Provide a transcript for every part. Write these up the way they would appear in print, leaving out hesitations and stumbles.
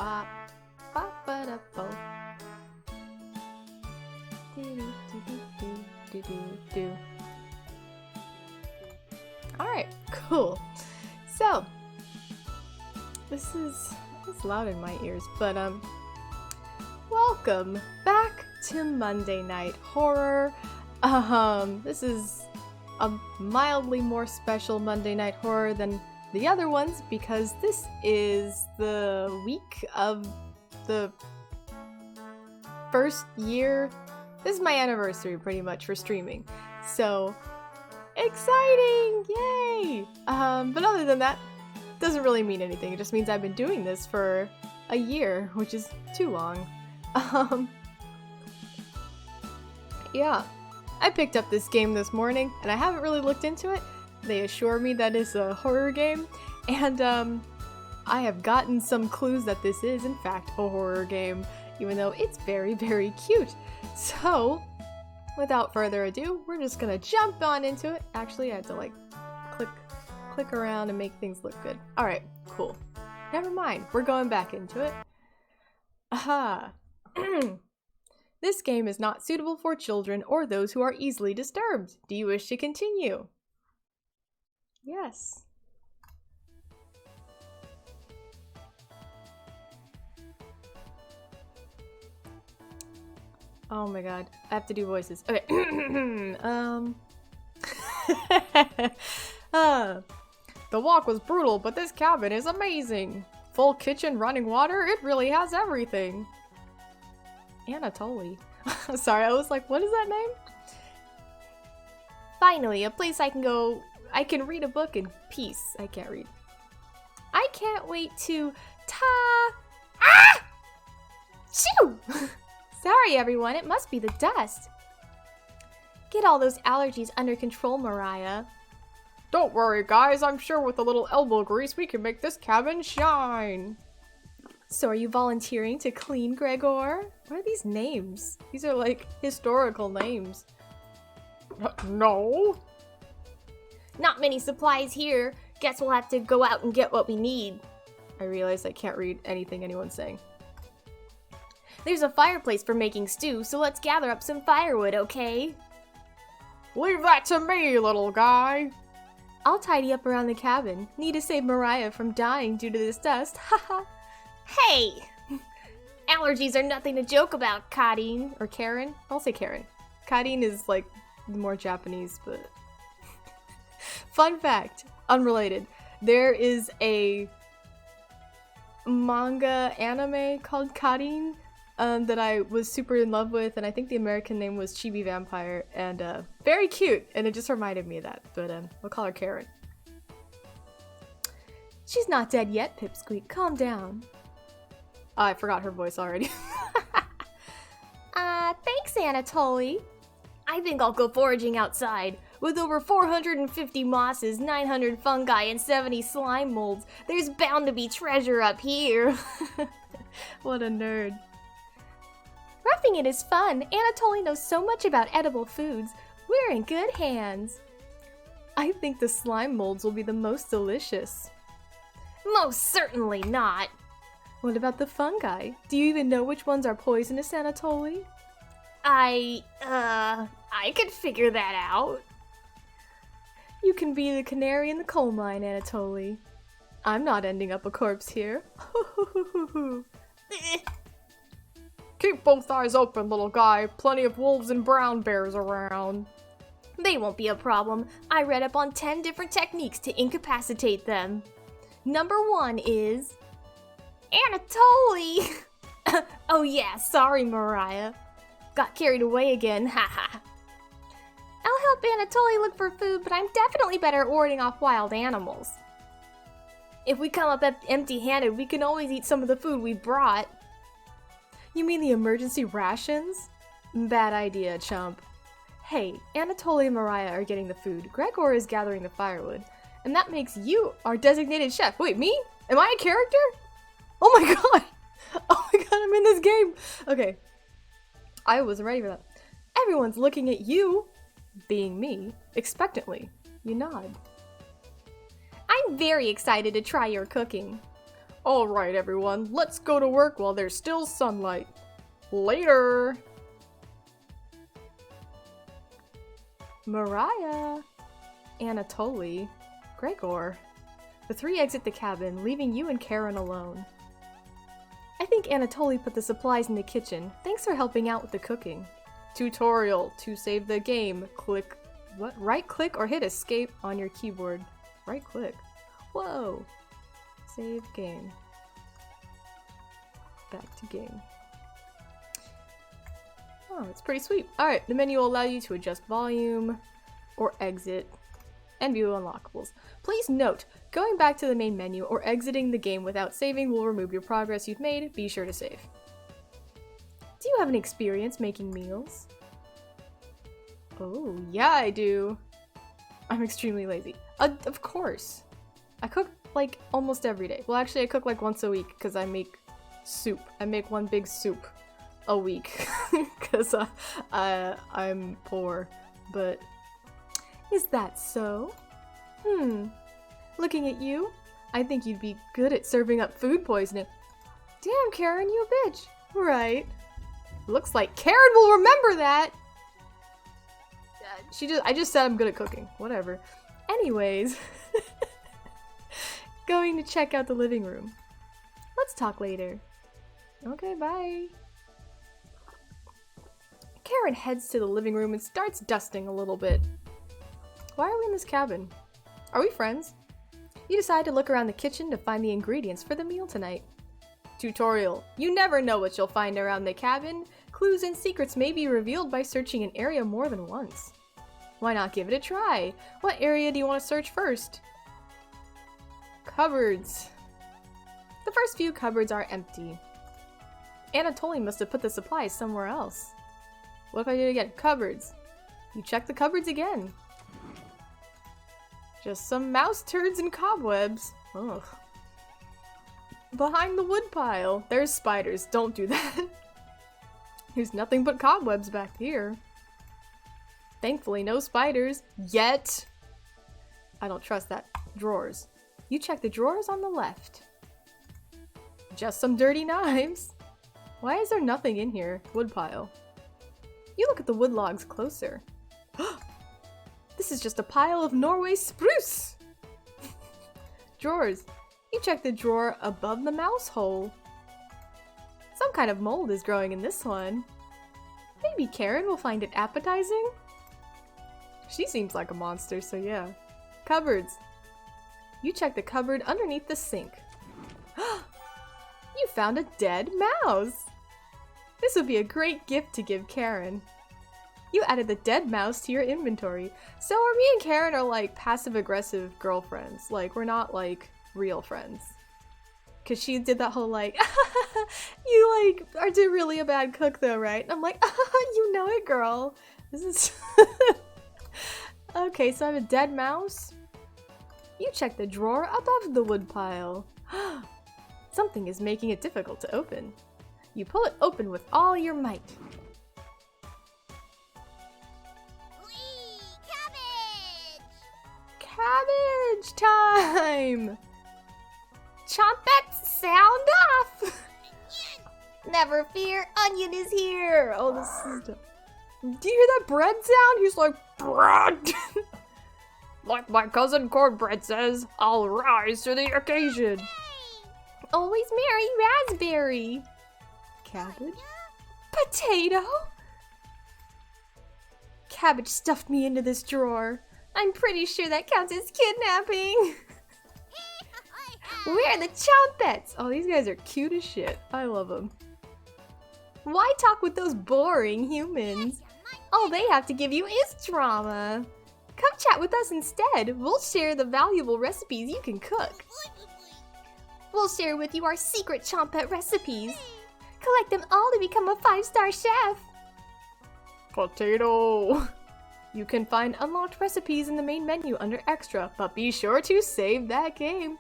bop, bop ba da bo. Do do do do do do do. Alright, cool. So it's loud in my ears, but welcome back to Monday Night Horror. This is a mildly more special Monday Night Horror than the other ones because this is the week of the first year. This is my anniversary pretty much for streaming. So exciting! Yay! But other than that, doesn't really mean anything. It just means I've been doing this for a year, which is too long. Yeah. I picked up this game this morning, and I haven't really looked into it. They assure me that it's a horror game, and I have gotten some clues that this is, in fact, a horror game, even though it's very, very cute. So, without further ado, we're just gonna jump on into it. Actually, I had to, like, click around and make things look good. Alright, cool. Never mind, we're going back into it. Aha! This game is not suitable for children or those who are easily disturbed. Do you wish to continue? Yes. Oh my god, I have to do voices. Okay. The walk was brutal, but this cabin is amazing. Full kitchen, running water, it really has everything. Anatoly. Sorry, I was like, what is that name? Finally, a place I can read a book in peace. I can't read. I can't wait to Shoo! Sorry everyone, it must be the dust. Get all those allergies under control, Mariah. Don't worry guys, I'm sure with a little elbow grease we can make this cabin shine. So are you volunteering to clean, Gregor? What are these names? These are like historical names. No. Not many supplies here. Guess we'll have to go out and get what we need. I realize I can't read anything anyone's saying. There's a fireplace for making stew, so let's gather up some firewood, okay? Leave that to me, little guy. I'll tidy up around the cabin. Need to save Mariah from dying due to this dust. Haha. Hey! Allergies are nothing to joke about, Kadeen. Or Karen? I'll say Karen. Kadeen is like more Japanese, but... Fun fact, unrelated. There is a manga anime called Kadeen that I was super in love with, and I think the American name was Chibi Vampire, and very cute, and it just reminded me of that, but we'll call her Karen. She's not dead yet, Pipsqueak. Calm down. I forgot her voice already. Thanks, Anatoly. I think I'll go foraging outside. With over 450 mosses, 900 fungi, and 70 slime molds, there's bound to be treasure up here. What a nerd. Roughing it is fun. Anatoly knows so much about edible foods. We're in good hands. I think the slime molds will be the most delicious. Most certainly not. What about the fungi? Do you even know which ones are poisonous, Anatoly? I could figure that out. You can be the canary in the coal mine, Anatoly. I'm not ending up a corpse here. Keep both eyes open, little guy. Plenty of wolves and brown bears around. They won't be a problem. I read up on 10 different techniques to incapacitate them. Number 1 is... Anatoly! Oh yeah, sorry Mariah. Got carried away again, haha. I'll help Anatoly look for food, but I'm definitely better at warding off wild animals. If we come up empty-handed, we can always eat some of the food we brought. You mean the emergency rations? Bad idea, chump. Hey, Anatoly and Mariah are getting the food. Gregor is gathering the firewood. And that makes you our designated chef. Wait, me? Am I a character? Oh my god! Oh my god, I'm in this game! Okay. I wasn't ready for that. Everyone's looking at you, being me, expectantly. You nod. I'm very excited to try your cooking. Alright everyone, let's go to work while there's still sunlight. Later! Mariah, Anatoly, Gregor. The three exit the cabin, leaving you and Karen alone. I think Anatoly put the supplies in the kitchen. Thanks for helping out with the cooking. Tutorial. To save the game, click... what? Right click or hit escape on your keyboard. Right click. Whoa. Save game. Back to game. Oh, it's pretty sweet. Alright, the menu will allow you to adjust volume or exit and view unlockables. Please note, going back to the main menu or exiting the game without saving will remove your progress you've made. Be sure to save. Do you have any experience making meals? Oh, yeah I do. I'm extremely lazy. Of course. I cook like almost every day. Well, actually I cook like once a week because I make soup. I make one big soup a week because I'm poor. But is that so? Looking at you, I think you'd be good at serving up food poisoning. Damn, Karen, you a bitch. Right. Looks like Karen will remember that. I just said I'm good at cooking. Whatever. Anyways. Going to check out the living room. Let's talk later. Okay, bye. Karen heads to the living room and starts dusting a little bit. Why are we in this cabin? Are we friends? You decide to look around the kitchen to find the ingredients for the meal tonight. Tutorial. You never know what you'll find around the cabin. Clues and secrets may be revealed by searching an area more than once. Why not give it a try? What area do you want to search first? Cupboards. The first few cupboards are empty. Anatoly must have put the supplies somewhere else. What if I do it again? Cupboards. You check the cupboards again. Just some mouse turds and cobwebs. Ugh. Behind the wood pile. There's spiders. Don't do that. There's nothing but cobwebs back here. Thankfully, no spiders. Yet. I don't trust that. Drawers. You check the drawers on the left. Just some dirty knives. Why is there nothing in here? Woodpile. You look at the wood logs closer. This is just a pile of Norway spruce! Drawers. You check the drawer above the mouse hole. Some kind of mold is growing in this one. Maybe Karen will find it appetizing? She seems like a monster, so yeah. Cupboards. You check the cupboard underneath the sink. You found a dead mouse! This would be a great gift to give Karen. You added the dead mouse to your inventory. So me and Karen are like passive-aggressive girlfriends. Like, we're not like real friends. Cause she did that whole like, you like are really a bad cook though, right? And I'm like, you know it, girl. This is okay, so I have a dead mouse. You check the drawer above the wood pile. Something is making it difficult to open. You pull it open with all your might. Whee! Cabbage! Cabbage time! Chompets, sound off! Never fear, Onion is here! Oh, this is dumb. Do you hear that bread sound? He's like, bread! Like my cousin Cornbread says, I'll rise to the occasion. Always merry raspberry. Cabbage? Potato? Cabbage stuffed me into this drawer. I'm pretty sure that counts as kidnapping. We're the Chompets! Oh, these guys are cute as shit. I love them. Why talk with those boring humans? All they have to give you is drama. Come chat with us instead. We'll share the valuable recipes you can cook. We'll share with you our secret Chompet recipes. Collect them all to become a 5-star chef. Potato! You can find unlocked recipes in the main menu under Extra, but be sure to save that game.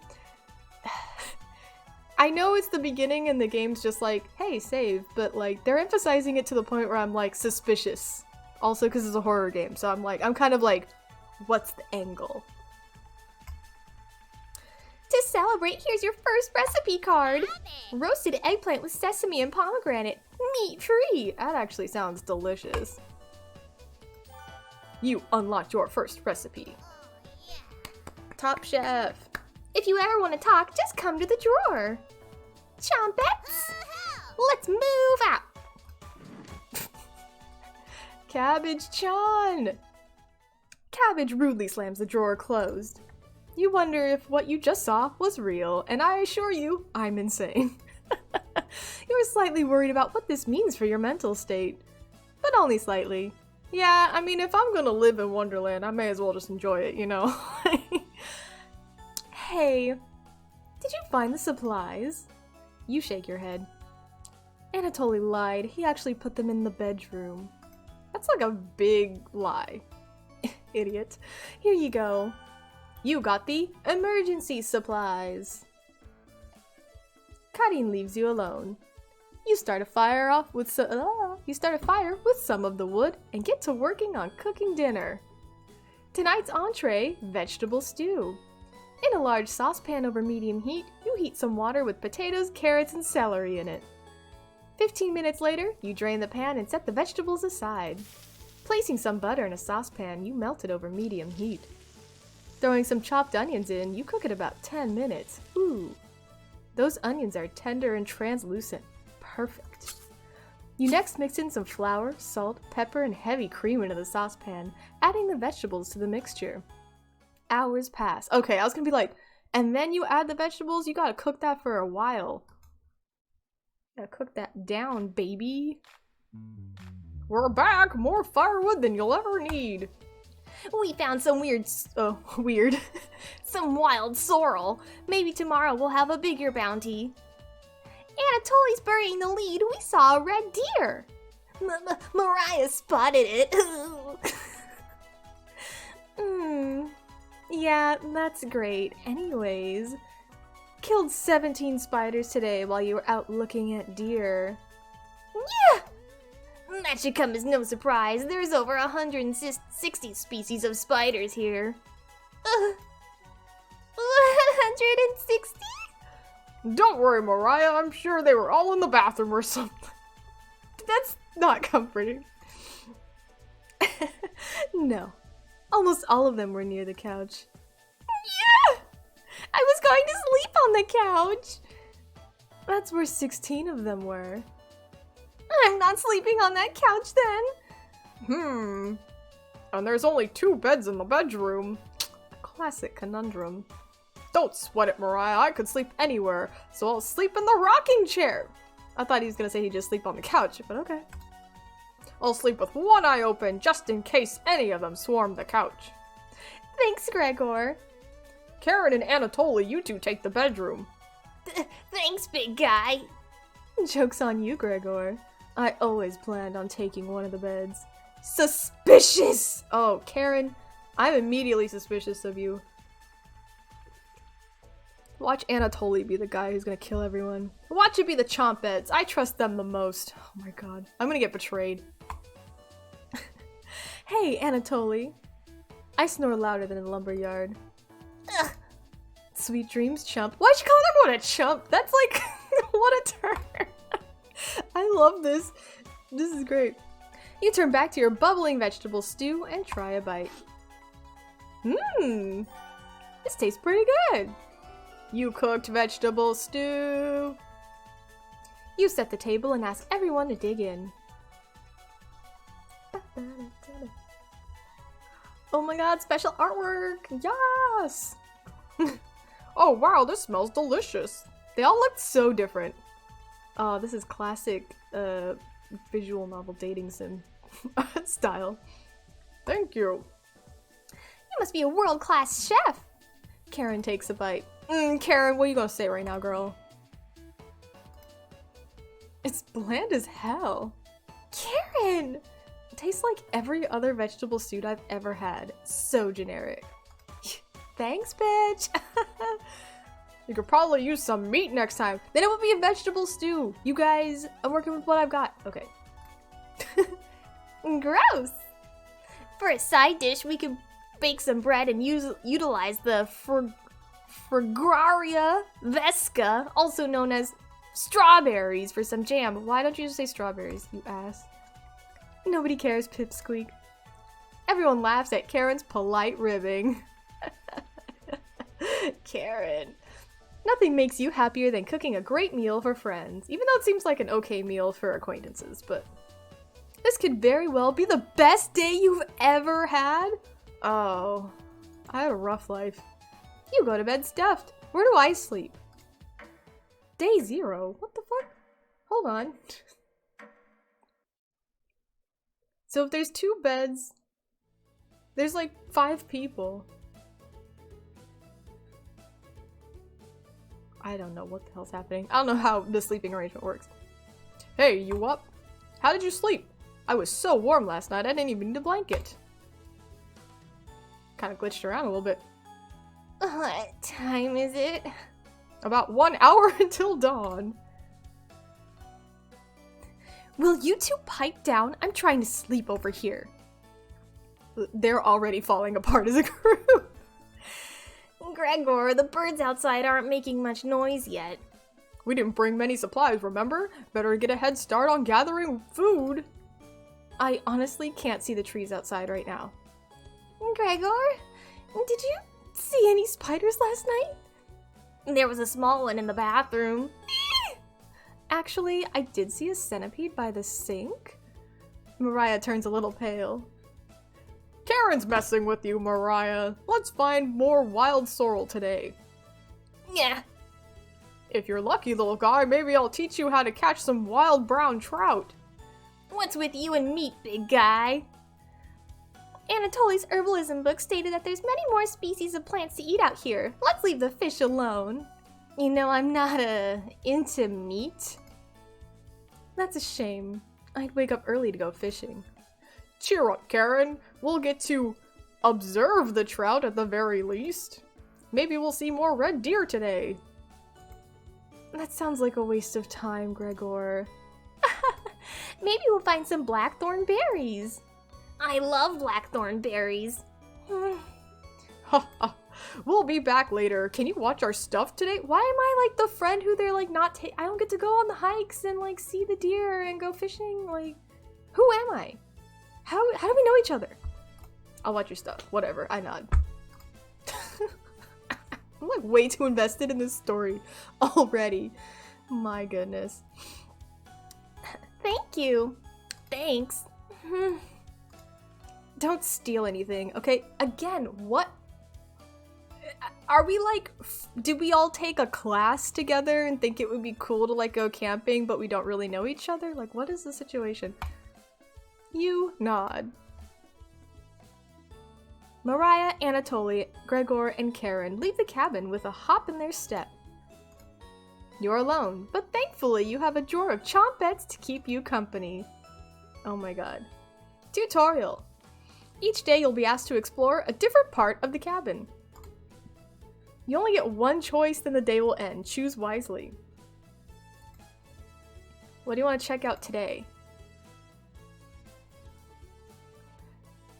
I know it's the beginning and the game's just like, hey, save, but like, they're emphasizing it to the point where I'm like, suspicious. Also because it's a horror game, so I'm kind of like, what's the angle? To celebrate, here's your first recipe card. Roasted eggplant with sesame and pomegranate. Meat free. That actually sounds delicious. You unlocked your first recipe. Top Chef. If you ever want to talk, just come to the drawer. Chompets, let's move out. Cabbage-chan! Cabbage rudely slams the drawer closed. You wonder if what you just saw was real, and I assure you, I'm insane. You were slightly worried about what this means for your mental state. But only slightly. Yeah, I mean, if I'm gonna live in Wonderland, I may as well just enjoy it, you know? Hey, did you find the supplies? You shake your head. Anatoly lied. He actually put them in the bedroom. That's like a big lie. Idiot. Here you go. You got the emergency supplies. Karin leaves you alone. You start a fire with some of the wood and get to working on cooking dinner. Tonight's entree, vegetable stew. In a large saucepan over medium heat, you heat some water with potatoes, carrots, and celery in it. 15 minutes later, you drain the pan and set the vegetables aside. Placing some butter in a saucepan, you melt it over medium heat. Throwing some chopped onions in, you cook it about 10 minutes. Ooh. Those onions are tender and translucent. Perfect. You next mix in some flour, salt, pepper, and heavy cream into the saucepan, adding the vegetables to the mixture. Hours pass. Okay, I was gonna be like, and then you add the vegetables? You gotta cook that for a while. Gotta cook that down, baby. We're back! More firewood than you'll ever need. We found some some wild sorrel. Maybe tomorrow we'll have a bigger bounty. Anatoly's burying the lead. We saw a red deer. Mariah spotted it. Yeah, that's great. Anyways, killed 17 spiders today while you were out looking at deer. Yeah! That should come as no surprise. There's over 160 species of spiders here. 160? Don't worry, Mariah. I'm sure they were all in the bathroom or something. That's not comforting. No. Almost all of them were near the couch. Yeah! I was going to sleep on the couch. That's where 16 of them were. I'm not sleeping on that couch then. And there's only 2 beds in the bedroom. A classic conundrum. Don't sweat it, Mariah. I could sleep anywhere, so I'll sleep in the rocking chair. I thought he was gonna say he'd just sleep on the couch, but okay. I'll sleep with one eye open, just in case any of them swarm the couch. Thanks, Gregor. Karen and Anatoly, you two take the bedroom. Thanks, big guy. Joke's on you, Gregor. I always planned on taking one of the beds. Suspicious! Oh, Karen, I'm immediately suspicious of you. Watch Anatoly be the guy who's gonna kill everyone. Watch it be the Chompets. I trust them the most. Oh my god. I'm gonna get betrayed. Hey, Anatoly. I snore louder than a lumberyard. Ugh. Sweet dreams, chump. Why'd you call everyone a chump? That's like, what a turn. I love this. This is great. You turn back to your bubbling vegetable stew and try a bite. This tastes pretty good. You cooked vegetable stew. You set the table and ask everyone to dig in. Oh my god, special artwork! Yes! Oh wow, this smells delicious. They all looked so different. Oh, this is classic visual novel dating sim style. Thank you. You must be a world-class chef. Karen takes a bite. Karen, what are you gonna say right now, girl? It's bland as hell. Karen! It tastes like every other vegetable stew I've ever had. So generic. Thanks, bitch! You could probably use some meat next time. Then it would be a vegetable stew. You guys, I'm working with what I've got. Okay. Gross! For a side dish, we could bake some bread and utilize the Fragraria vesca, also known as strawberries, for some jam. Why don't you just say strawberries, you ass? Nobody cares, Pipsqueak. Everyone laughs at Karen's polite ribbing. Karen. Nothing makes you happier than cooking a great meal for friends, even though it seems like an okay meal for acquaintances, but this could very well be the best day you've ever had. Oh, I had a rough life. You go to bed stuffed. Where do I sleep? Day 0? What the fuck? Hold on. So if there's 2 beds, there's like 5 people. I don't know what the hell's happening. I don't know how the sleeping arrangement works. Hey, you up? How did you sleep? I was so warm last night, I didn't even need a blanket. Kind of glitched around a little bit. What time is it? About 1 hour until dawn. Will you 2 pipe down? I'm trying to sleep over here. They're already falling apart as a group. Gregor, the birds outside aren't making much noise yet. We didn't bring many supplies, remember? Better get a head start on gathering food. I honestly can't see the trees outside right now. Gregor, did you see any spiders last night? There was a small one in the bathroom. Actually, I did see a centipede by the sink. Mariah turns a little pale. Karen's messing with you, Mariah. Let's find more wild sorrel today. Yeah. If you're lucky, little guy, maybe I'll teach you how to catch some wild brown trout. What's with you and meat, big guy? Anatoly's herbalism book stated that there's many more species of plants to eat out here. Let's leave the fish alone. You know, I'm not, into meat. That's a shame. I'd wake up early to go fishing. Cheer up, Karen. We'll get to observe the trout at the very least. Maybe we'll see more red deer today. That sounds like a waste of time, Gregor. Maybe we'll find some blackthorn berries. I love blackthorn berries. We'll be back later. Can you watch our stuff today? Why am I like the friend who they're like not I don't get to go on the hikes and like see the deer and go fishing? Like, who am I? How do we know each other? I'll watch your stuff. Whatever. I nod. I'm like way too invested in this story already. My goodness. Thank you. Thanks. Don't steal anything, okay? Again, what? Are we like, did we all take a class together and think it would be cool to like go camping, but we don't really know each other? Like, what is the situation? You nod. Mariah, Anatoly, Gregor, and Karen leave the cabin with a hop in their step. You're alone, but thankfully you have a drawer of chompettes to keep you company. Oh my god. Tutorial. Each day you'll be asked to explore a different part of the cabin. You only get one choice, then the day will end. Choose wisely. What do you want to check out today?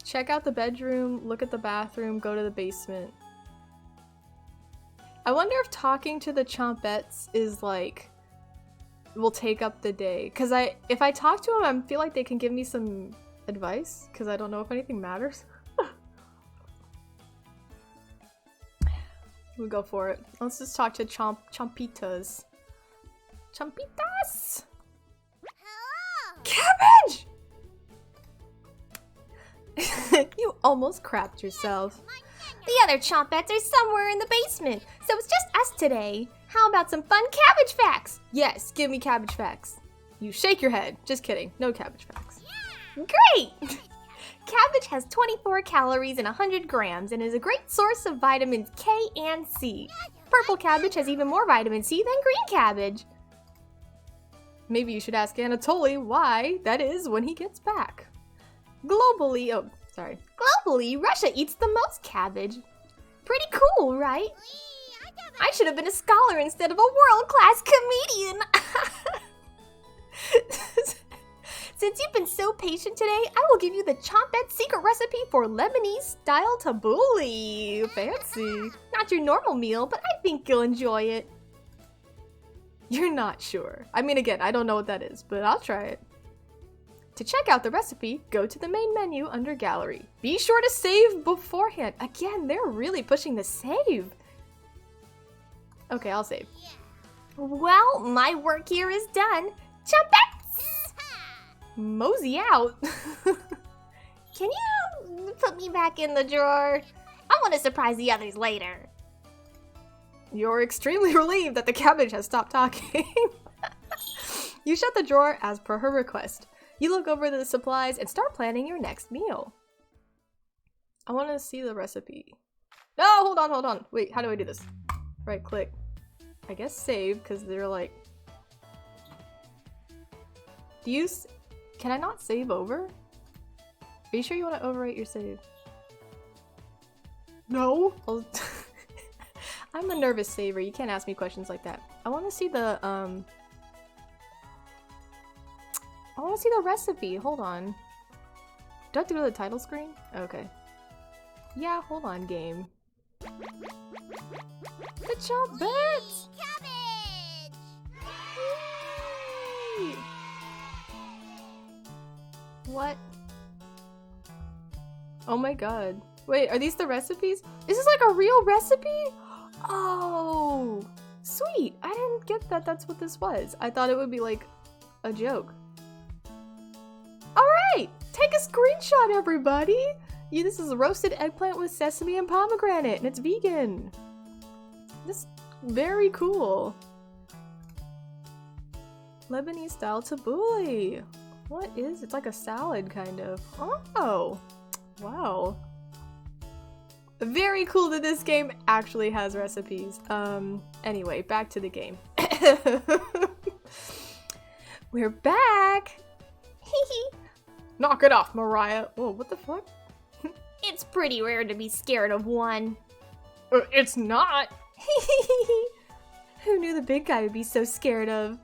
Check out the bedroom, look at the bathroom, go to the basement. I wonder if talking to the chompettes is like, will take up the day. Cause if I talk to them, I feel like they can give me some advice, cause I don't know if anything matters. We'll go for it. Let's just talk to chompitas. Chompitas! Hello! Cabbage! You almost crapped yourself. The other chompettes are somewhere in the basement, so it's just us today. How about some fun cabbage facts? Yes, give me cabbage facts. You shake your head. Just kidding. No cabbage facts. Yeah. Great! Cabbage has 24 calories and 100 grams and is a great source of vitamins K and C. Purple cabbage has even more vitamin C than green cabbage. Maybe you should ask Anatoly why that is when he gets back. Globally, Globally, Russia eats the most cabbage. Pretty cool, right? I should have been a scholar instead of a world-class comedian. Since you've been so patient today, I will give you the Chompette secret recipe for Lebanese-style tabbouleh. Fancy. Not your normal meal, but I think you'll enjoy it. You're not sure. I mean, again, I don't know what that is, but I'll try it. To check out the recipe, go to the main menu under Gallery. Be sure to save beforehand. Again, they're really pushing the save. Okay, I'll save. Well, my work here is done. Chompettes! Mosey out. Can you put me back in the drawer? I want to surprise the others later. You're extremely relieved that the cabbage has stopped talking. You shut the drawer as per her request. You look over the supplies and start planning your next meal. I want to see the recipe. No, hold on. Wait, how do I do this? Right click. I guess save, because they're like... Can I not save over? Are you sure you want to overwrite your save? No. I'm a nervous saver. You can't ask me questions like that. I want to see the, I want to see the recipe. Hold on. Do I have to go to the title screen? Okay. Yeah, hold on, game. Good job, Bits! Cabbage! Yay! What? Oh my god. Wait, are these the recipes? Is this like a real recipe? Oh, sweet. I didn't get that that's what this was. I thought it would be like a joke. Alright, take a screenshot, everybody. This is roasted eggplant with sesame and pomegranate, and it's vegan. This is very cool. Lebanese style tabbouleh. What is? It's like a salad, kind of. Oh, wow. Very cool that this game actually has recipes. Anyway, back to the game. We're back! Knock it off, Mariah. Whoa, what the fuck? It's pretty rare to be scared of one. It's not! Who knew the big guy would be so scared of?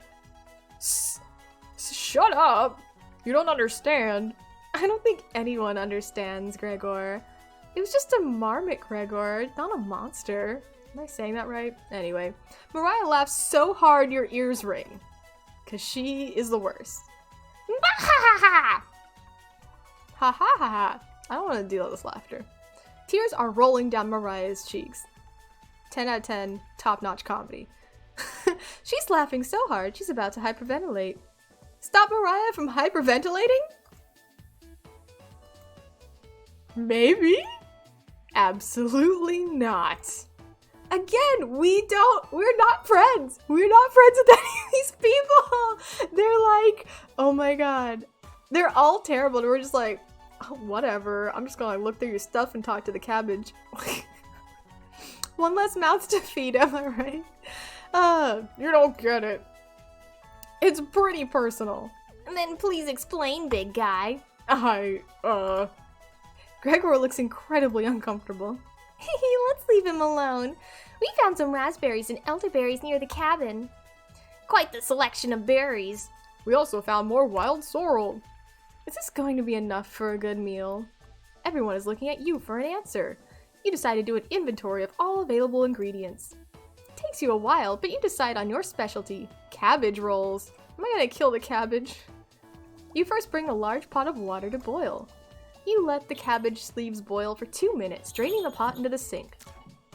Shut up! You don't understand. I don't think anyone understands, Gregor. It was just a marmot, Gregor, not a monster. Am I saying that right? Anyway, Mariah laughs so hard your ears ring. Cause she is the worst. Ha ha ha! Ha ha ha ha! I don't want to deal with this laughter. Tears are rolling down Mariah's cheeks. 10 out of 10, top-notch comedy. She's laughing so hard, she's about to hyperventilate. Stop Mariah from hyperventilating? Maybe? Absolutely not. Again, we're not friends. We're not friends with any of these people. They're like, oh my god. They're all terrible. And we're just like, oh, whatever. I'm just gonna look through your stuff and talk to the cabbage. One less mouth to feed, am I right? You don't get it. It's pretty personal. And then please explain, big guy. Gregor looks incredibly uncomfortable. Let's leave him alone. We found some raspberries and elderberries near the cabin. Quite the selection of berries. We also found more wild sorrel. Is this going to be enough for a good meal? Everyone is looking at you for an answer. You decide to do an inventory of all available ingredients. It takes you a while, but you decide on your specialty, cabbage rolls. Am I gonna kill the cabbage? You first bring a large pot of water to boil. You let the cabbage leaves boil for 2 minutes, draining the pot into the sink.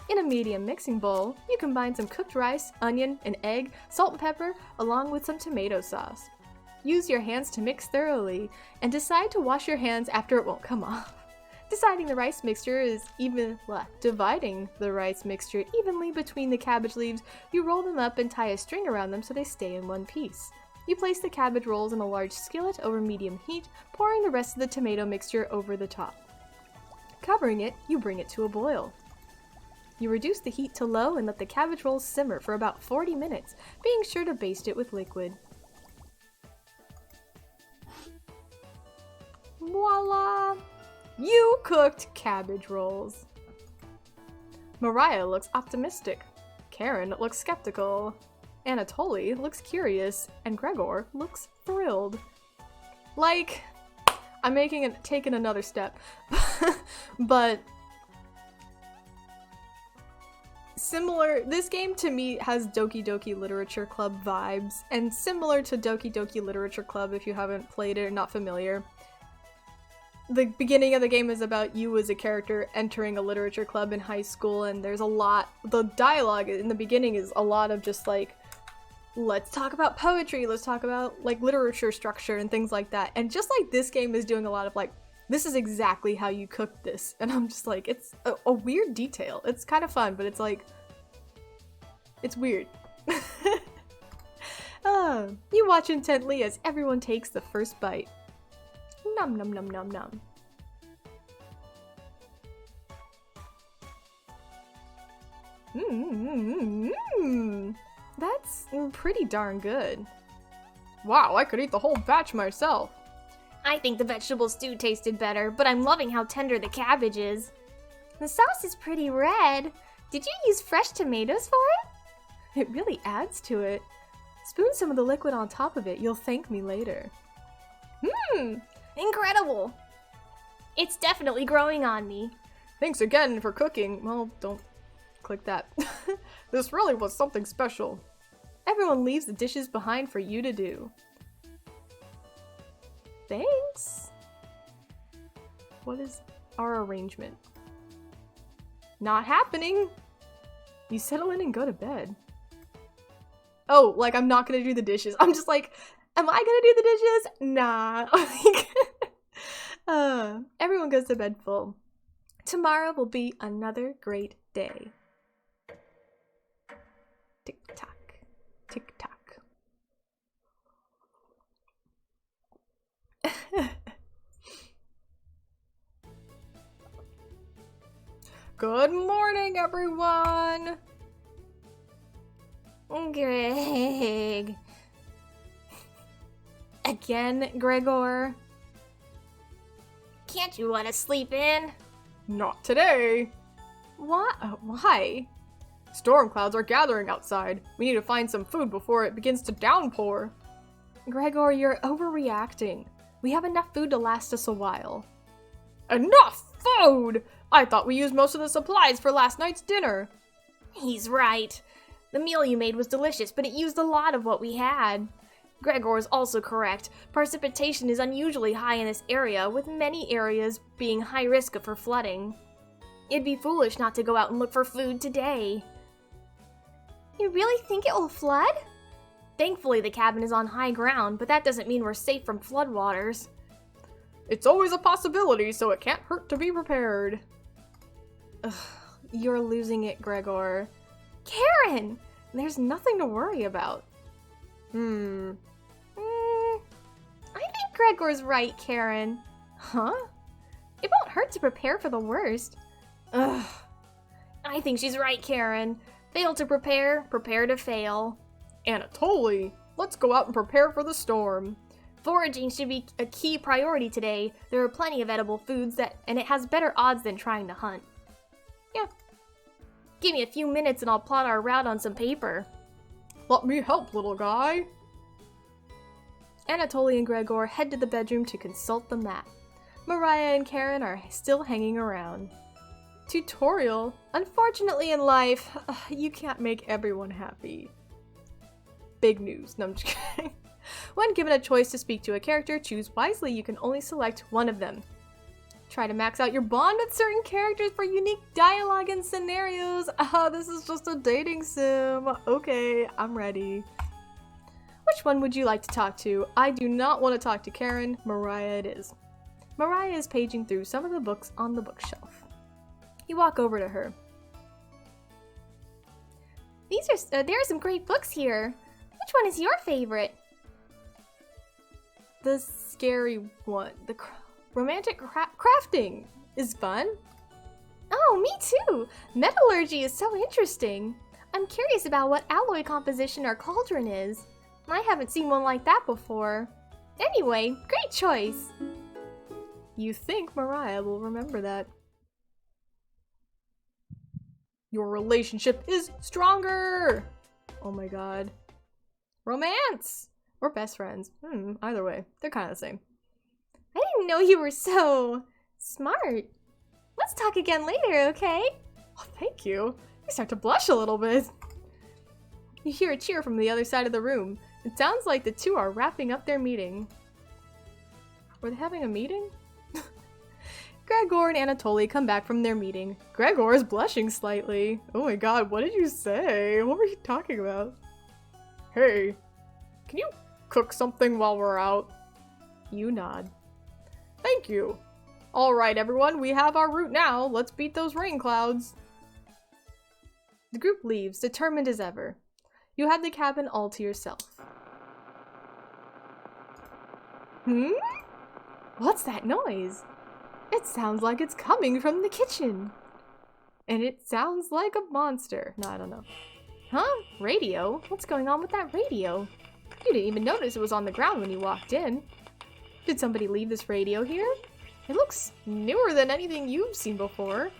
In a medium mixing bowl, you combine some cooked rice, onion, an egg, salt and pepper, along with some tomato sauce. Use your hands to mix thoroughly, and decide to wash your hands after it won't come off. Dividing the rice mixture evenly between the cabbage leaves, you roll them up and tie a string around them so they stay in one piece. You place the cabbage rolls in a large skillet over medium heat, pouring the rest of the tomato mixture over the top. Covering it, you bring it to a boil. You reduce the heat to low and let the cabbage rolls simmer for about 40 minutes, being sure to baste it with liquid. Voila! You cooked cabbage rolls. Mariah looks optimistic. Karen looks skeptical. Anatoly looks curious, and Gregor looks thrilled. Like, I'm taking another step. But similar, this game to me has Doki Doki Literature Club vibes, and similar to Doki Doki Literature Club, if you haven't played it or not familiar. The beginning of the game is about you as a character entering a literature club in high school, and there's a lot, the dialogue in the beginning is a lot of just like, let's talk about poetry, let's talk about like literature structure and things like that. And just like this game is doing a lot of like, this is exactly how you cook this. And I'm just like, it's a weird detail. It's kind of fun, but it's like, it's weird. You watch intently as everyone takes the first bite. Nom nom nom nom nom. That's pretty darn good. Wow, I could eat the whole batch myself. I think the vegetable stew tasted better, but I'm loving how tender the cabbage is. The sauce is pretty red. Did you use fresh tomatoes for it? It really adds to it. Spoon some of the liquid on top of it. You'll thank me later. Incredible! It's definitely growing on me. Thanks again for cooking. Well, don't click that. This really was something special. Everyone leaves the dishes behind for you to do. Thanks. What is our arrangement? Not happening. You settle in and go to bed. Oh, like I'm not gonna do the dishes. I'm just like, am I gonna do the dishes? Nah. Everyone goes to bed full. Tomorrow will be another great day. Tick tock, tick tock. Good morning, everyone. Greg. Again, Gregor? Can't you let us sleep in? Not today. What? Why? Storm clouds are gathering outside. We need to find some food before it begins to downpour. Gregor, you're overreacting. We have enough food to last us a while. Enough food? I thought we used most of the supplies for last night's dinner. He's right. The meal you made was delicious, but it used a lot of what we had. Gregor is also correct. Precipitation is unusually high in this area, with many areas being high risk for flooding. It'd be foolish not to go out and look for food today. You really think it will flood? Thankfully, the cabin is on high ground, but that doesn't mean we're safe from floodwaters. It's always a possibility, so it can't hurt to be prepared. Ugh, you're losing it, Gregor. Karen! There's nothing to worry about. I think Gregor's right, Karen. Huh? It won't hurt to prepare for the worst. Ugh. I think she's right, Karen. Fail to prepare, prepare to fail. Anatoly, let's go out and prepare for the storm. Foraging should be a key priority today. There are plenty of edible foods and it has better odds than trying to hunt. Yeah. Give me a few minutes and I'll plot our route on some paper. Let me help, little guy. Anatoly and Gregor head to the bedroom to consult the map. Mariah and Karen are still hanging around. Tutorial? Unfortunately in life, you can't make everyone happy. Big news. No, I'm just kidding. When given a choice to speak to a character, choose wisely. You can only select one of them. Try to max out your bond with certain characters for unique dialogue and scenarios. This is just a dating sim. Okay, I'm ready. Which one would you like to talk to? I do not want to talk to Karen. Mariah it is. Mariah is paging through some of the books on the bookshelf. You walk over to her. There are some great books here. Which one is your favorite? The scary one. The romantic crafting is fun. Oh, me too! Metallurgy is so interesting. I'm curious about what alloy composition our cauldron is. I haven't seen one like that before. Anyway, great choice. You think Mariah will remember that. Your relationship is stronger! Oh my god. Romance! We're best friends. Either way, they're kind of the same. I didn't know you were so smart. Let's talk again later, okay? Oh, thank you. I start to blush a little bit. You hear a cheer from the other side of the room. It sounds like the two are wrapping up their meeting. Were they having a meeting? Gregor and Anatoly come back from their meeting. Gregor is blushing slightly. Oh my god, what did you say? What were you talking about? Hey, can you cook something while we're out? You nod. Thank you. Alright everyone, we have our route now. Let's beat those rain clouds. The group leaves, determined as ever. You have the cabin all to yourself. What's that noise? It sounds like it's coming from the kitchen. And it sounds like a monster. No, I don't know. Huh? Radio? What's going on with that radio? You didn't even notice it was on the ground when you walked in. Did somebody leave this radio here? It looks newer than anything you've seen before. It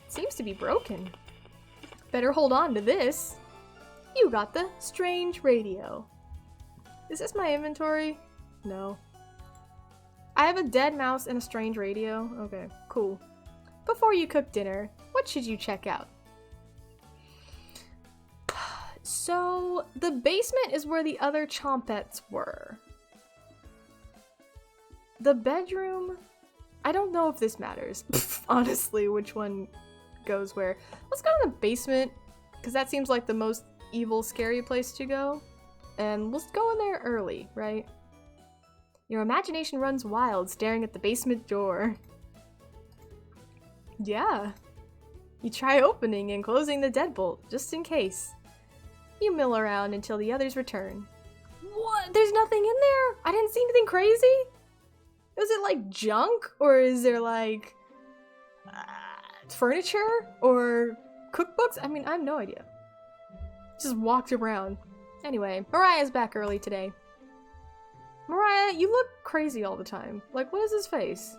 seems to be broken. Better hold on to this. You got the strange radio. Is this my inventory? No. I have a dead mouse and a strange radio. Okay, cool. Before you cook dinner, what should you check out? So, the basement is where the other chompettes were. The bedroom? I don't know if this matters. Honestly, which one goes where. Let's go to the basement, because that seems like the most evil, scary place to go. And let's go in there early, right? Your imagination runs wild, staring at the basement door. Yeah. You try opening and closing the deadbolt, just in case. You mill around until the others return. What? There's nothing in there? I didn't see anything crazy? Is it like junk? Or is there like furniture? Or cookbooks? I mean, I have no idea. Just walked around. Anyway, Mariah's back early today. Mariah, you look crazy all the time. Like, what is his face?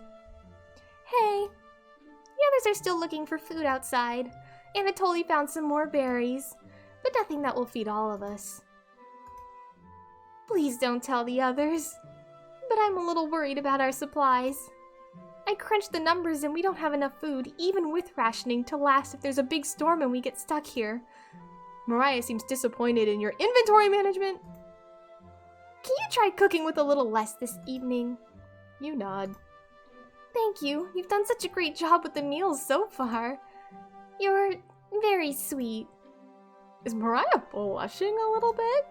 Hey. The others are still looking for food outside. Anatoly found some more berries, but nothing that will feed all of us. Please don't tell the others, but I'm a little worried about our supplies. I crunched the numbers and we don't have enough food, even with rationing, to last if there's a big storm and we get stuck here. Mariah seems disappointed in your inventory management. Can you try cooking with a little less this evening? You nod. Thank you. You've done such a great job with the meals so far. You're very sweet. Is Mariah blushing a little bit?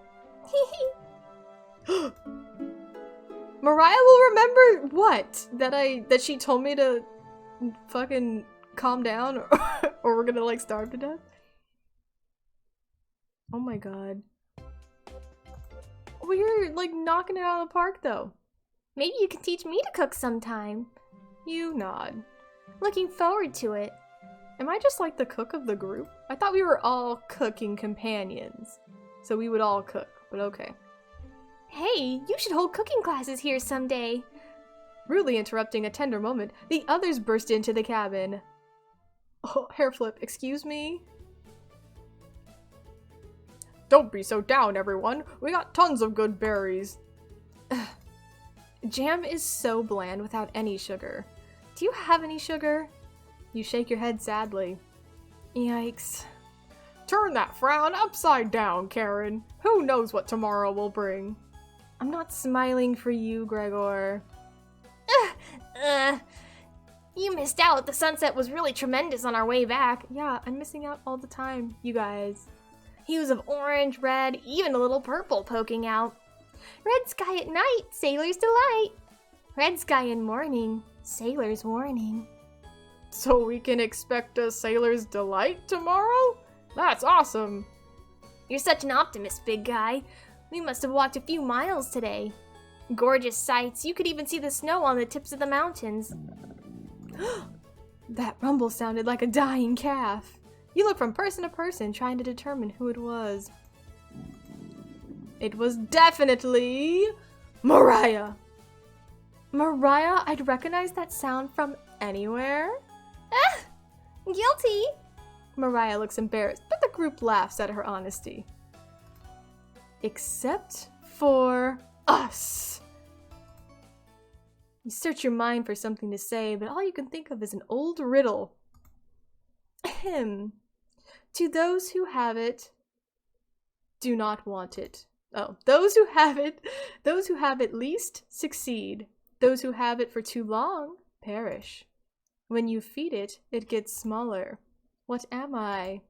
Mariah will remember what? That she told me to fucking calm down or we're gonna like starve to death? Oh my god. We're like knocking it out of the park though. Maybe you can teach me to cook sometime. You nod. Looking forward to it. Am I just like the cook of the group? I thought we were all cooking companions. So we would all cook, but okay. Hey, you should hold cooking classes here someday. Rudely interrupting a tender moment, the others burst into the cabin. Oh, hair flip, excuse me? Don't be so down, everyone. We got tons of good berries. Jam is so bland without any sugar. Do you have any sugar? You shake your head sadly. Yikes. Turn that frown upside down, Karen. Who knows what tomorrow will bring? I'm not smiling for you, Gregor. You missed out. The sunset was really tremendous on our way back. Yeah, I'm missing out all the time, you guys. Hues of orange, red, even a little purple poking out. Red sky at night, sailor's delight. Red sky in morning, sailor's warning. So we can expect a sailor's delight tomorrow? That's awesome. You're such an optimist, big guy. We must have walked a few miles today. Gorgeous sights. You could even see the snow on the tips of the mountains. That rumble sounded like a dying calf. You look from person to person, trying to determine who it was. It was definitely Mariah. Mariah, I'd recognize that sound from anywhere. Guilty. Mariah looks embarrassed, but the group laughs at her honesty. Except for us. You search your mind for something to say, but all you can think of is an old riddle. Ahem. To those who have it, do not want it. Oh, those who have it least succeed. Those who have it for too long perish. When you feed it, it gets smaller. What am I?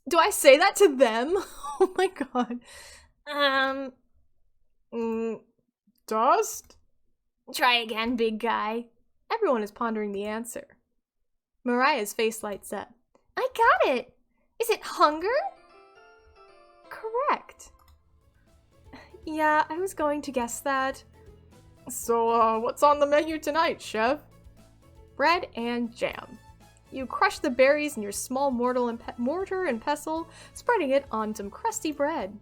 Do I say that to them? Oh my god. Dust? Try again, big guy. Everyone is pondering the answer. Mariah's face lights up. I got it! Is it hunger? Correct. Yeah, I was going to guess that. So, what's on the menu tonight, chef? Bread and jam. You crush the berries in your small mortar and pestle, spreading it on some crusty bread.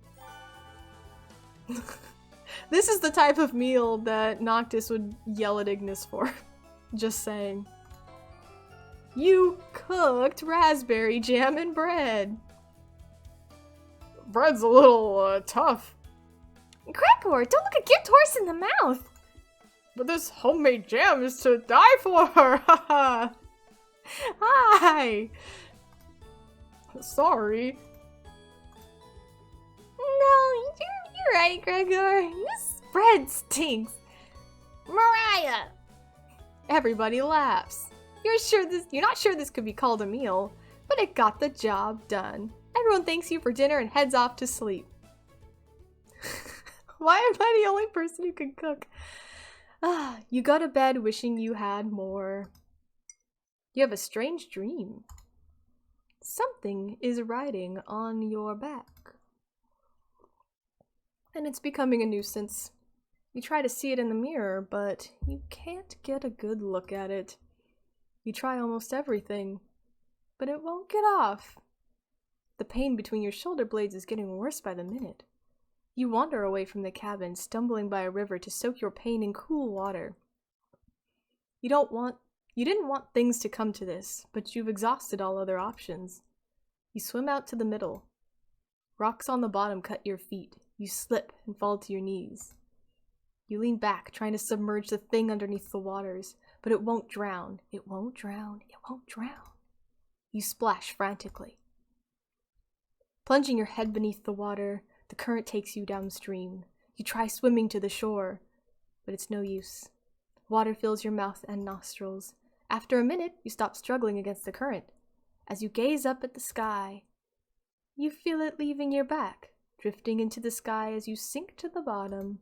This is the type of meal that Noctis would yell at Ignis for. Just saying. You cooked raspberry jam and bread. Bread's a little, tough. Gregor, don't look a gift horse in the mouth! But this homemade jam is to die for! Haha! Hi! Sorry. No, you're right, Gregor. This bread stinks. Mariah! Everybody laughs. You're not sure this could be called a meal, but it got the job done. Everyone thanks you for dinner and heads off to sleep. Why am I the only person who can cook? You go to bed wishing you had more. You have a strange dream. Something is riding on your back. And it's becoming a nuisance. You try to see it in the mirror, but you can't get a good look at it. You try almost everything, but it won't get off. The pain between your shoulder blades is getting worse by the minute. You wander away from the cabin, stumbling by a river to soak your pain in cool water. You didn't want things to come to this, but you've exhausted all other options. You swim out to the middle. Rocks on the bottom cut your feet. You slip and fall to your knees. You lean back, trying to submerge the thing underneath the waters, but it won't drown. It won't drown. It won't drown. You splash frantically. Plunging your head beneath the water, the current takes you downstream. You try swimming to the shore, but it's no use. Water fills your mouth and nostrils. After a minute, you stop struggling against the current. As you gaze up at the sky, you feel it leaving your back, drifting into the sky as you sink to the bottom.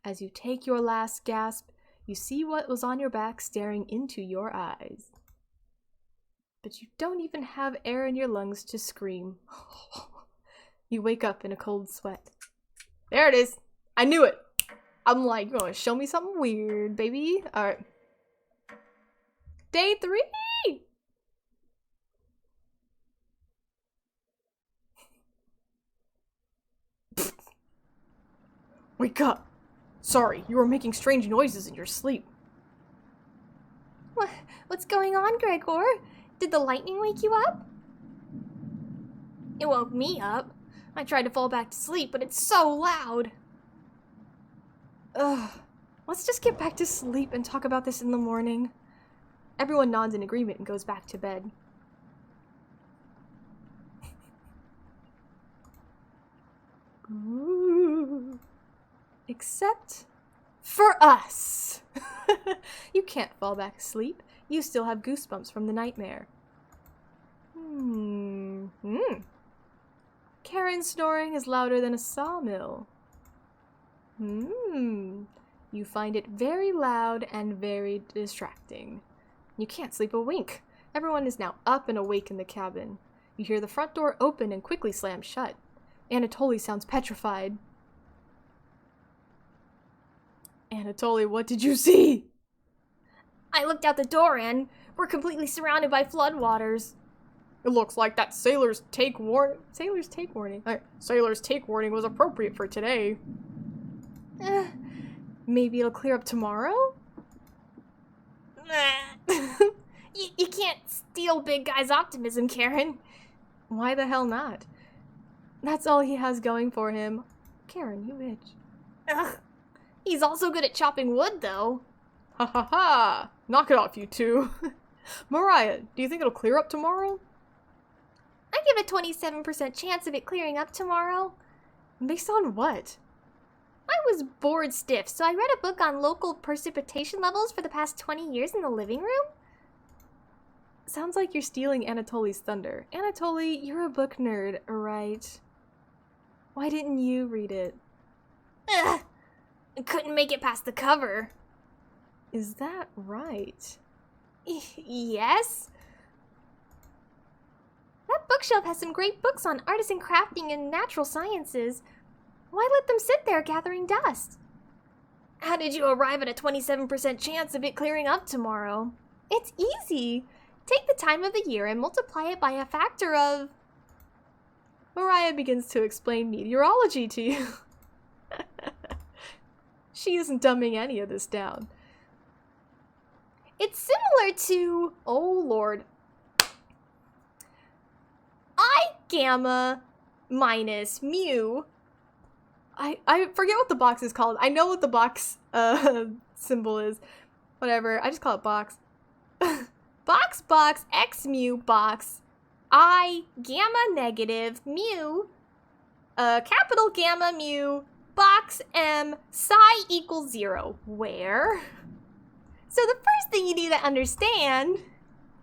As you take your last gasp, you see what was on your back staring into your eyes. But you don't even have air in your lungs to scream. You wake up in a cold sweat. There it is! I knew it! I'm like, you want to show me something weird, baby? Alright. Day 3! Wake up! Sorry, you were making strange noises in your sleep. What's going on, Gregor? Did the lightning wake you up? It woke me up. I tried to fall back to sleep, but it's so loud. Ugh. Let's just get back to sleep and talk about this in the morning. Everyone nods in agreement and goes back to bed. Ooh. Except for us. You can't fall back asleep. You still have goosebumps from the nightmare. Karen's snoring is louder than a sawmill. You find it very loud and very distracting. You can't sleep a wink. Everyone is now up and awake in the cabin. You hear the front door open and quickly slam shut. Anatoly sounds petrified. Anatoly, what did you see? I looked out the door and we're completely surrounded by floodwaters. It looks like that sailor's take warning was appropriate for today. Maybe it'll clear up tomorrow? You can't steal big guy's optimism, Karen. Why the hell not? That's all he has going for him. Karen, you bitch. Ugh. He's also good at chopping wood, though. Ha ha ha! Knock it off, you two. Mariah, do you think it'll clear up tomorrow? I give a 27% chance of it clearing up tomorrow. Based on what? I was bored stiff, so I read a book on local precipitation levels for the past 20 years in the living room. Sounds like you're stealing Anatoly's thunder. Anatoly, you're a book nerd, right? Why didn't you read it? Ugh! I couldn't make it past the cover. Is that right? Yes? That bookshelf has some great books on artisan crafting and natural sciences. Why let them sit there gathering dust? How did you arrive at a 27% chance of it clearing up tomorrow? It's easy. Take the time of the year and multiply it by a factor of... Mariah begins to explain meteorology to you. She isn't dumbing any of this down. It's similar to... Oh, Lord. I gamma minus mu. I forget what the box is called. I know what the box symbol is. Whatever. I just call it box. Box, x mu, box. I gamma negative mu. Capital gamma mu. Box m psi equals 0. Where? So the first thing you need to understand...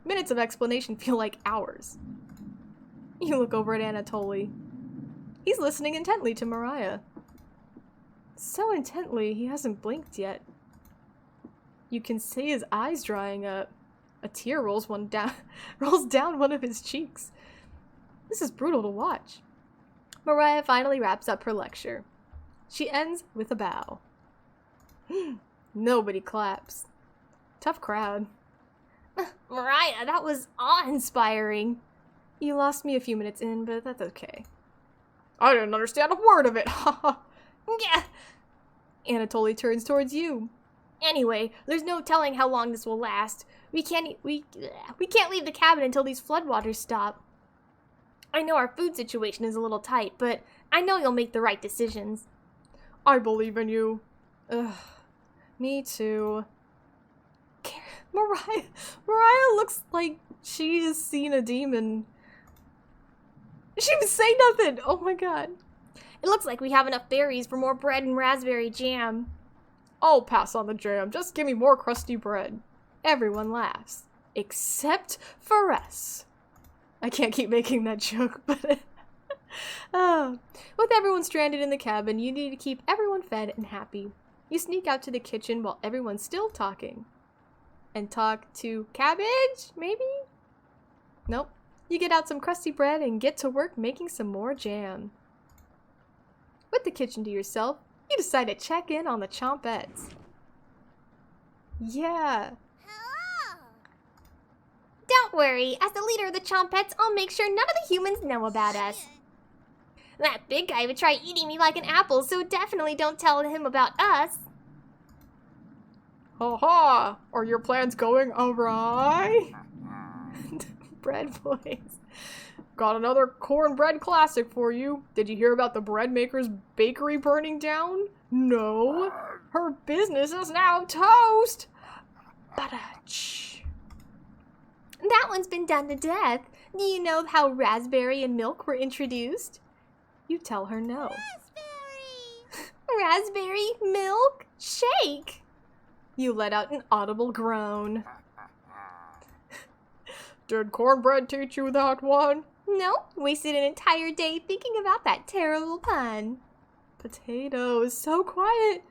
Minutes of explanation feel like hours. You look over at Anatoly. He's listening intently to Mariah. So intently, he hasn't blinked yet. You can see his eyes drying up. A tear rolls down one of his cheeks. This is brutal to watch. Mariah finally wraps up her lecture. She ends with a bow. Nobody claps. Tough crowd. Mariah, that was awe-inspiring. You lost me a few minutes in, but that's okay. I didn't understand a word of it. Yeah. Anatoly turns towards you. Anyway, there's no telling how long this will last. We can't leave the cabin until these floodwaters stop. I know our food situation is a little tight, but I know you'll make the right decisions. I believe in you. Ugh. Me too. Mariah looks like she has seen a demon. She didn't say nothing. Oh my god. It looks like we have enough berries for more bread and raspberry jam. I'll pass on the jam. Just give me more crusty bread. Everyone laughs. Except for us. I can't keep making that joke, but... With everyone stranded in the cabin, you need to keep everyone fed and happy. You sneak out to the kitchen while everyone's still talking. And talk to Cabbage, maybe? Nope. You get out some crusty bread and get to work making some more jam. With the kitchen to yourself, you decide to check in on the Chompettes. Yeah. Hello. Don't worry, as the leader of the Chompettes, I'll make sure none of the humans know about us. That big guy would try eating me like an apple, so definitely don't tell him about us. Ha ha! Are your plans going awry? Bread voice. Got another cornbread classic for you. Did you hear about the bread maker's bakery burning down? No. Her business is now toast. Ba-da-ch. That one's been done to death. Do you know how raspberry and milk were introduced? You tell her no. Raspberry milk shake. You let out an audible groan. Did cornbread teach you that one? No, wasted an entire day thinking about that terrible pun. Potato is so quiet.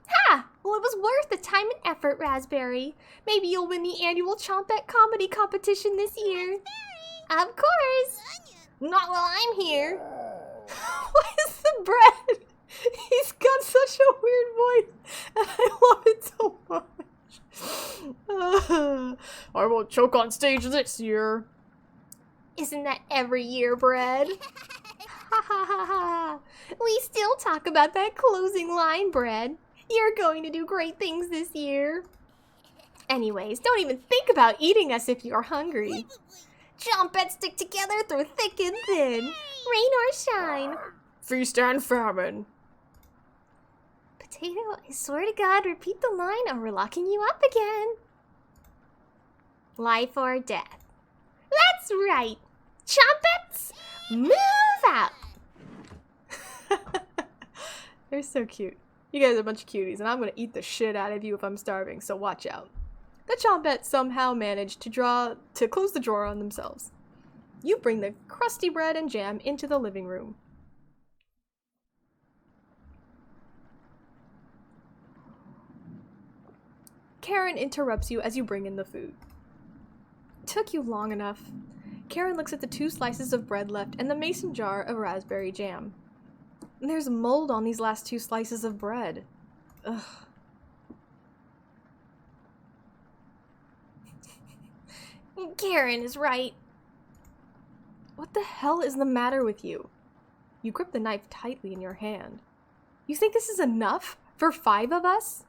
Ha! Well, it was worth the time and effort, Raspberry. Maybe you'll win the annual Chompette comedy competition this year. Raspberry! Of course! Not while I'm here. What is the bread? He's got such a weird voice, and I love it so much. I won't choke on stage this year. Isn't that every year, Bread? Ha ha ha ha. We still talk about that closing line, Bread. You're going to do great things this year. Anyways, don't even think about eating us if you're hungry. Chompettes stick together through thick and thin. Rain or shine. Feast and famine. Potato, I swear to God, repeat the line or we're locking you up again. Life or death. That's right. Trumpets, move out. They're so cute. You guys are a bunch of cuties, and I'm gonna eat the shit out of you if I'm starving, so watch out. The Chompettes somehow manage to close the drawer on themselves. You bring the crusty bread and jam into the living room. Karen interrupts you as you bring in the food. Took you long enough. Karen looks at the 2 slices of bread left and the mason jar of raspberry jam. There's mold on these last 2 slices of bread. Ugh. Karen is right. What the hell is the matter with you? You grip the knife tightly in your hand. You think this is enough? For 5 of us?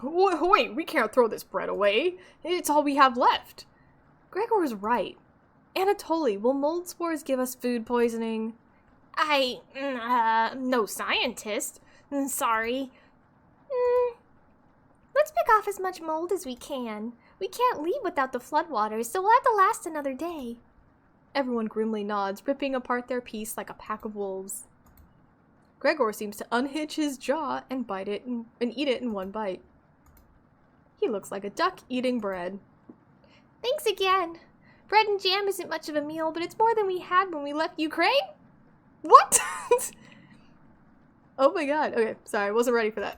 Wait, we can't throw this bread away. It's all we have left. Gregor's right. Anatoly, will mold spores give us food poisoning? No scientist. Sorry. Let's pick off as much mold as we can. We can't leave without the floodwaters, so we'll have to last another day. Everyone grimly nods, ripping apart their piece like a pack of wolves. Gregor seems to unhinge his jaw and bite it and eat it in one bite. He looks like a duck eating bread. Thanks again. Bread and jam isn't much of a meal, but it's more than we had when we left Ukraine. What? Oh my god. Okay, sorry, I wasn't ready for that.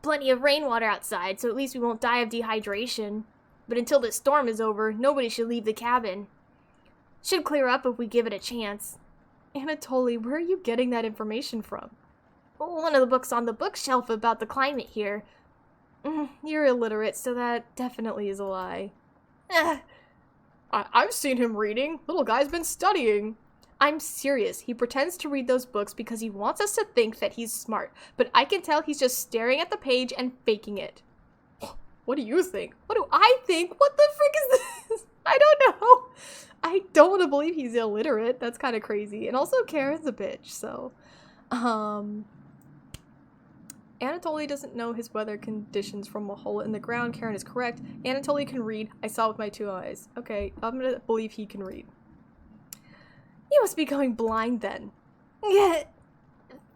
Plenty of rainwater outside, so at least we won't die of dehydration. But until this storm is over, nobody should leave the cabin. Should clear up if we give it a chance. Anatoly, where are you getting that information from? One of the books on the bookshelf about the climate here. You're illiterate, so that definitely is a lie. I've seen him reading. Little guy's been studying. I'm serious. He pretends to read those books because he wants us to think that he's smart, but I can tell he's just staring at the page and faking it. What do you think? What do I think? What the frick is this? I don't know. I don't want to believe he's illiterate. That's kind of crazy. And also Karen's a bitch, so... Anatoly doesn't know his weather conditions from a hole in the ground. Karen is correct. Anatoly can read. I saw with my 2 eyes. Okay, I'm gonna believe he can read. You must be going blind then. Yeah.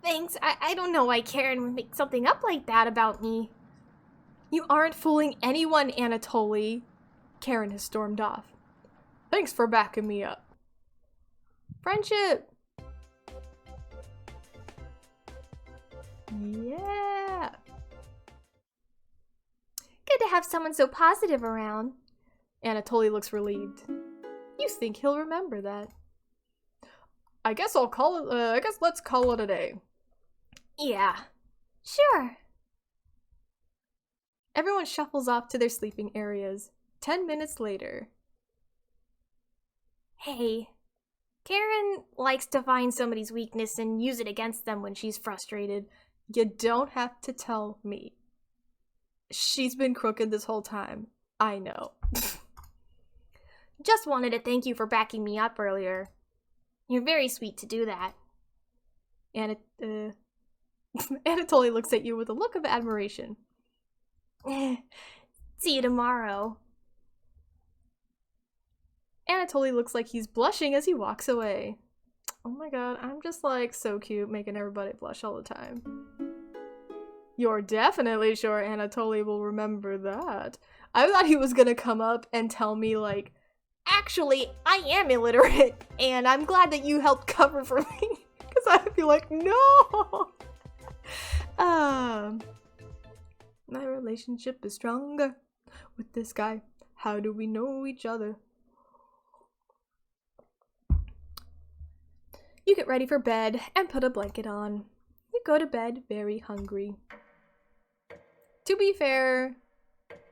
Thanks. I don't know why Karen would make something up like that about me. You aren't fooling anyone, Anatoly. Karen has stormed off. Thanks for backing me up. Friendship! Yeah! Good to have someone so positive around. Anatoly looks relieved. You think he'll remember that? I guess let's call it a day. Yeah. Sure. Everyone shuffles off to their sleeping areas. 10 minutes later. Hey, Karen likes to find somebody's weakness and use it against them when she's frustrated. You don't have to tell me. She's been crooked this whole time. I know. Just wanted to thank you for backing me up earlier. You're very sweet to do that. Anatoly looks at you with a look of admiration. See you tomorrow. Anatoly looks like he's blushing as he walks away. Oh my god, I'm just like so cute, making everybody blush all the time. You're definitely sure Anatoly will remember that. I thought he was gonna come up and tell me like, actually, I am illiterate, and I'm glad that you helped cover for me. Because I'd be like, no! My relationship is stronger with this guy. How do we know each other? You get ready for bed and put a blanket on. You go to bed very hungry. To be fair,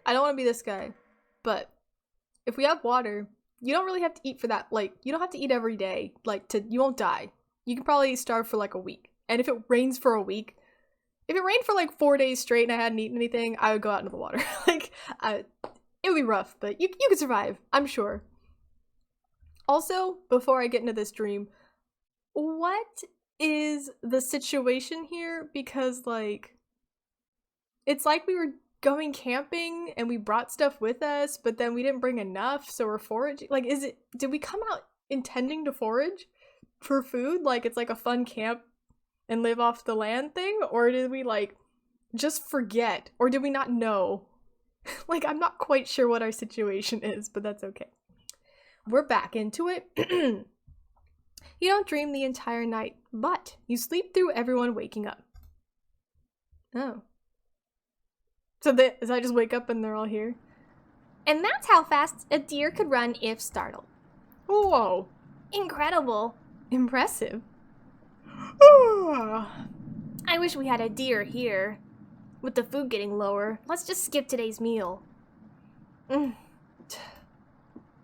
I don't want to be this guy, but if we have water, you don't really have to eat for that. Like, you don't have to eat every day. Like, you won't die. You can probably starve for like a week. And if it rains for a week, if it rained for like 4 days straight and I hadn't eaten anything, I would go out into the water. Like, it would be rough, but you could survive, I'm sure. Also, before I get into this dream, what is the situation here, because, like, it's like we were going camping and we brought stuff with us, but then we didn't bring enough, so we're foraging. Like, did we come out intending to forage for food? Like, it's like a fun camp and live off the land thing? Or did we, like, just forget? Or did we not know? Like, I'm not quite sure what our situation is, but that's okay. We're back into it. You don't dream the entire night, but you sleep through everyone waking up. Oh. So I just wake up and they're all here? And that's how fast a deer could run if startled. Whoa. Incredible. Impressive. I wish we had a deer here. With the food getting lower, let's just skip today's meal.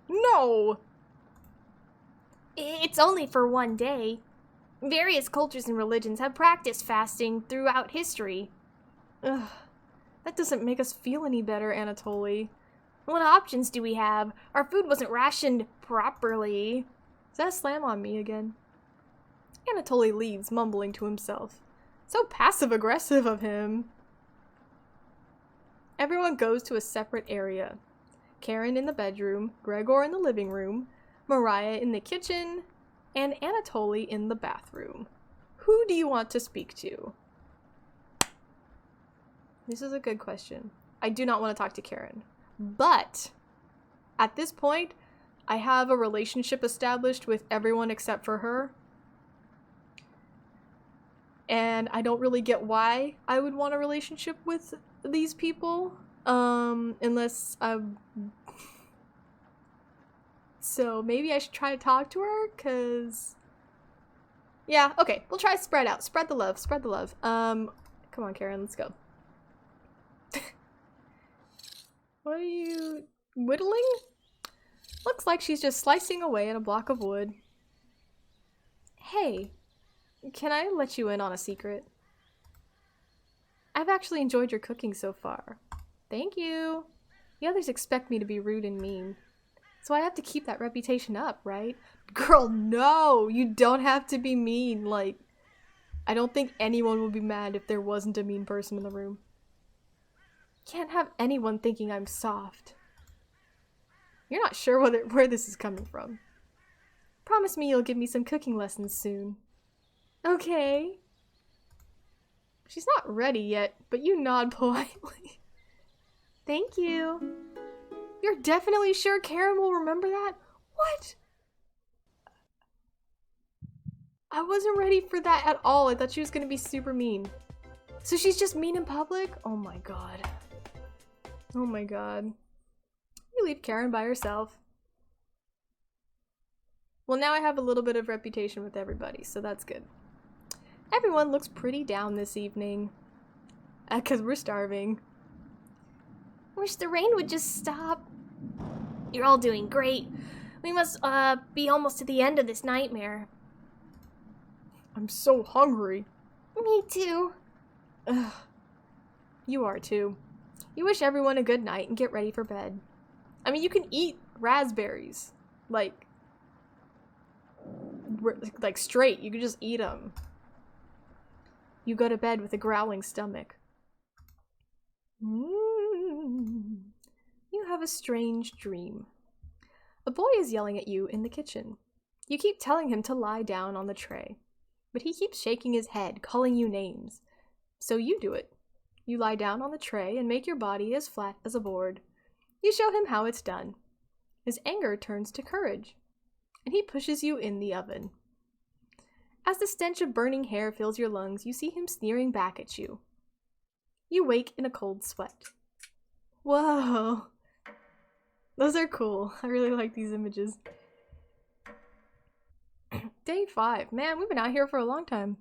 No! It's only for one day. Various cultures and religions have practiced fasting throughout history. Ugh. That doesn't make us feel any better, Anatoly. What options do we have? Our food wasn't rationed properly. Is that a slam on me again? Anatoly leaves, mumbling to himself. So passive-aggressive of him. Everyone goes to a separate area. Karen in the bedroom, Gregor in the living room, Mariah in the kitchen, and Anatoly in the bathroom. Who do you want to speak to? This is a good question. I do not want to talk to Karen. But at this point, I have a relationship established with everyone except for her. And I don't really get why I would want a relationship with these people. Unless I'm... So maybe I should try to talk to her, cause... Yeah, okay, we'll try to spread out. Spread the love, spread the love. Come on, Karen, let's go. What are you... whittling? Looks like she's just slicing away at a block of wood. Hey, can I let you in on a secret? I've actually enjoyed your cooking so far. Thank you. The others expect me to be rude and mean. So I have to keep that reputation up, right? Girl, no! You don't have to be mean. Like, I don't think anyone would be mad if there wasn't a mean person in the room. Can't have anyone thinking I'm soft. You're not sure where this is coming from. Promise me you'll give me some cooking lessons soon. Okay. She's not ready yet, but you nod politely. Thank you. You're definitely sure Karen will remember that? What? I wasn't ready for that at all. I thought she was gonna be super mean. So she's just mean in public? Oh my god. Oh my god. You leave Karen by herself. Well, now I have a little bit of reputation with everybody, so that's good. Everyone looks pretty down this evening. 'Cause we're starving. Wish the rain would just stop. You're all doing great. We must, be almost to the end of this nightmare. I'm so hungry. Me too. Ugh. You are too. You wish everyone a good night and get ready for bed. I mean, you can eat raspberries. Like straight. You can just eat them. You go to bed with a growling stomach. You have a strange dream. A boy is yelling at you in the kitchen. You keep telling him to lie down on the tray, but he keeps shaking his head, calling you names. So you do it. You lie down on the tray and make your body as flat as a board. You show him how it's done. His anger turns to courage, and he pushes you in the oven. As the stench of burning hair fills your lungs, you see him sneering back at you. You wake in a cold sweat. Whoa. Those are cool. I really like these images. Day 5. Man, we've been out here for a long time.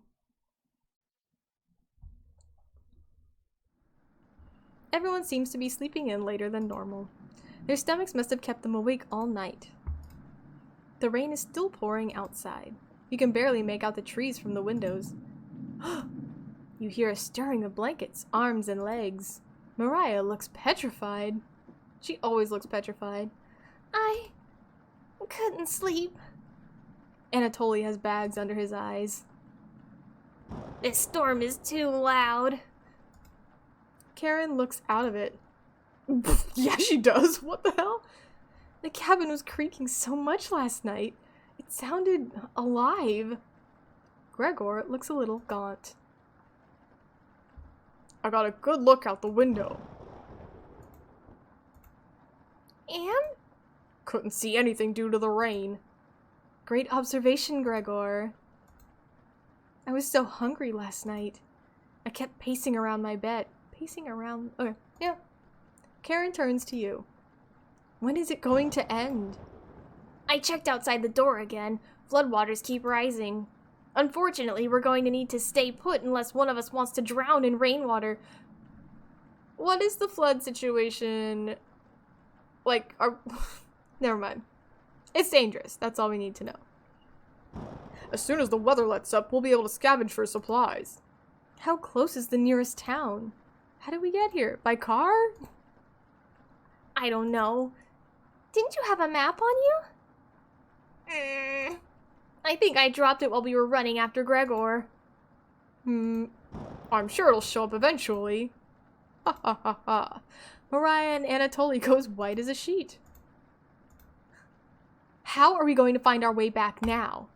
Everyone seems to be sleeping in later than normal. Their stomachs must have kept them awake all night. The rain is still pouring outside. You can barely make out the trees from the windows. You hear a stirring of blankets, arms, and legs. Mariah looks petrified. She always looks petrified. I couldn't sleep. Anatoly has bags under his eyes. This storm is too loud. Karen looks out of it. Yeah, she does. What the hell? The cabin was creaking so much last night. It sounded alive. Gregor looks a little gaunt. I got a good look out the window. And? Couldn't see anything due to the rain. Great observation, Gregor. I was so hungry last night. I kept pacing around my bed. Pacing around? Okay, yeah. Karen turns to you. When is it going to end? I checked outside the door again. Floodwaters keep rising. Unfortunately, we're going to need to stay put unless one of us wants to drown in rainwater. What is the flood situation? Like, never mind. It's dangerous. That's all we need to know. As soon as the weather lets up, we'll be able to scavenge for supplies. How close is the nearest town? How did we get here? By car? I don't know. Didn't you have a map on you? I think I dropped it while we were running after Gregor. I'm sure it'll show up eventually. Ha ha ha ha. Mariah and Anatoly go as white as a sheet. How are we going to find our way back now?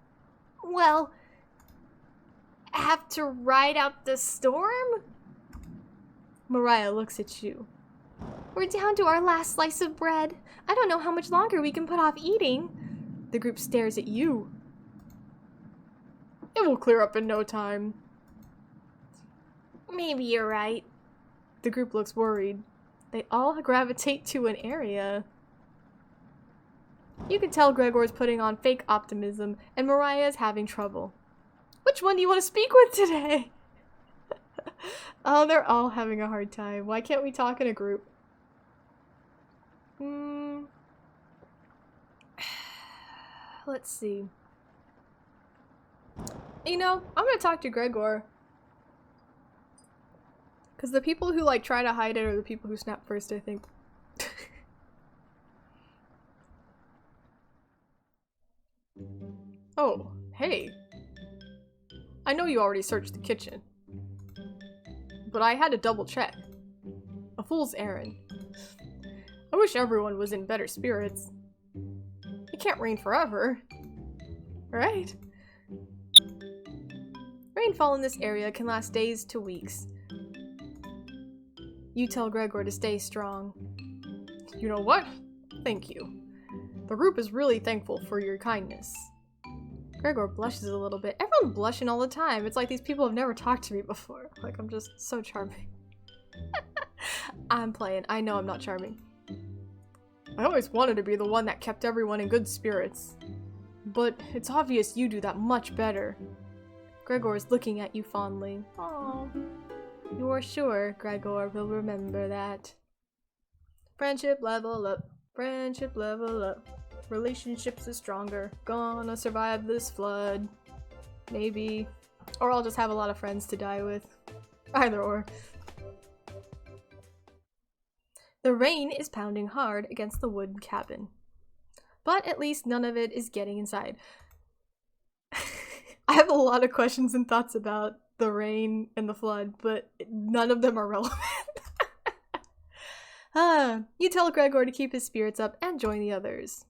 Well, have to ride out the storm? Mariah looks at you. We're down to our last slice of bread. I don't know how much longer we can put off eating. The group stares at you. It will clear up in no time. Maybe you're right. The group looks worried. They all gravitate to an area. You can tell Gregor's putting on fake optimism and Mariah is having trouble. Which one do you want to speak with today? Oh, they're all having a hard time. Why can't we talk in a group? Let's see. You know, I'm gonna talk to Gregor. Because the people who, like, try to hide it are the people who snap first, I think. Oh, hey. I know you already searched the kitchen. But I had to double check. A fool's errand. I wish everyone was in better spirits. It can't rain forever. Right? Rainfall in this area can last days to weeks. You tell Gregor to stay strong. You know what? Thank you. The group is really thankful for your kindness. Gregor blushes a little bit. Everyone's blushing all the time. It's like these people have never talked to me before. Like, I'm just so charming. I'm playing. I know I'm not charming. I always wanted to be the one that kept everyone in good spirits. But it's obvious you do that much better. Gregor is looking at you fondly. Aww. You're sure Gregor will remember that. Friendship level up. Friendship level up. Relationships are stronger. Gonna survive this flood. Maybe. Or I'll just have a lot of friends to die with. Either or. The rain is pounding hard against the wooden cabin. But at least none of it is getting inside. I have a lot of questions and thoughts about the rain and the flood, but none of them are relevant. You tell Gregor to keep his spirits up and join the others.